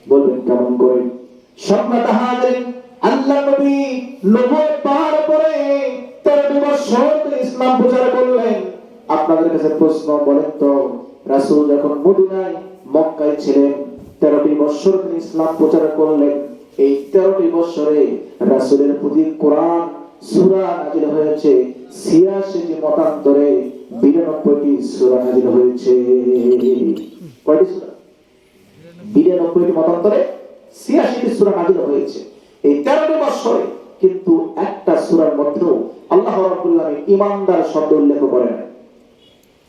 বলবেন কেমন করে? সম্মানিত হাজিরিন, আল্লাহ নবী নবুয়ত পাওয়ার পরে 13 বছর তিনি ইসলাম প্রচার করলেন। আপনাদের কাছে প্রশ্ন, বলেন তো রাসূল যখন মদিনায় মক্কায় ছিলেন 13টি বছর তিনি ইসলাম প্রচার করলেন, এই 13টি বছরে রাসূলের প্রতি কোরআন সূরা নাযিল হয়েছে 86টি মতান্তরে, 92টি সূরা নাযিল হয়েছে। কয়টি সূরা? 92টি মতান্তরে 86টি সূরা নাযিল হয়েছে এই 13টি বছরে। কিন্তু একটা সূরার মধ্যেও আল্লাহ রাব্বুল আলামিন ঈমানদার শব্দ উল্লেখ করেন।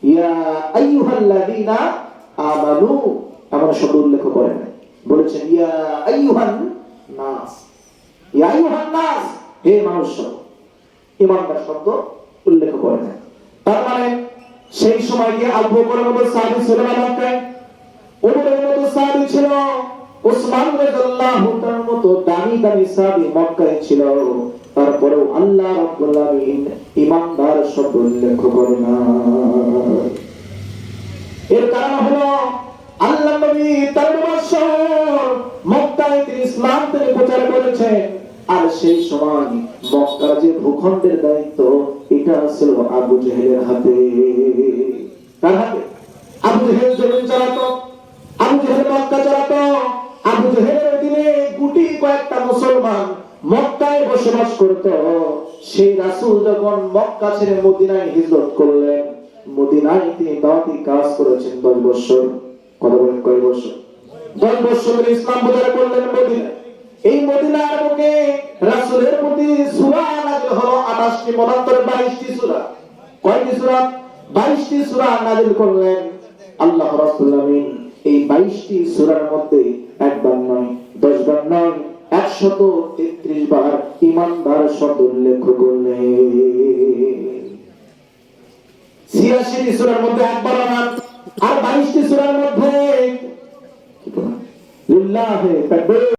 ইয়া আইয়ুহাল্লাযীনা আমানু এমন শব্দ উল্লেখ করেন, বলেছেন ইয়া আইয়ুহান নাস, ইয়া আইয়ুহান নাস, হে মানুষ, ঈমানদার শব্দ উল্লেখ করেন। তার মানে সেই সময় কি আবু বকরের মতো সাহাবী ছিল না মক্কায়? ওমরের মতো সাহাবী ছিল, ওসমান রাদিয়াল্লাহু তাআলার মতো দামি দামি সাহাবী মক্কায় ছিল। তারপরেও আল্লাহ রাব্বুল আলামিন ঈমানদার শব্দ উল্লেখ করেন না। এর কারণ হলো আল্লাহ নবী 13 বছর মক্কায় তিনি ইসলাম তিনি প্রচার করেছেন, আর সেই সময় মক্কার যে ভূখণ্ডের দায়িত্ব এটা ছিল আবু জেহেলের হাতে। কার হাতে? আবু জেহেল জমিন চালাতো, আবু জেহেল মক্কা চালাতো। আবু জেহেলের দিনে গুটি কয়েকটা মুসলমান মক্কায় বসবাস করত। সেই রাসূল যখন মক্কা ছেড়ে মদিনায় হিজরত করলেন, মদিনায় তিনি দাওয়াতি কাজ করেছেন 10 বছর। কত বলেন? কয় বছর? 10 বছর ইসলাম প্রচার করলেন মদিনায়। এই মদিনার বুকে রাসূলের প্রতি সূরা নাযিল হলো 28টি মতান্তরে 22টি সূরা। কয়টি সূরা? 22টি সূরা নাযিল করলেন আল্লাহ রাব্বুল আলামিন। এই 22টি সূরার মধ্যে একবার নয়, 10 বার নয়, 133 বার ঈমানদার শব্দ উল্লেখ করলেন। 86টি সূরার মধ্যে একবার না, আর 22টি সূরার মধ্যে লিল্লাহি তাকবীর।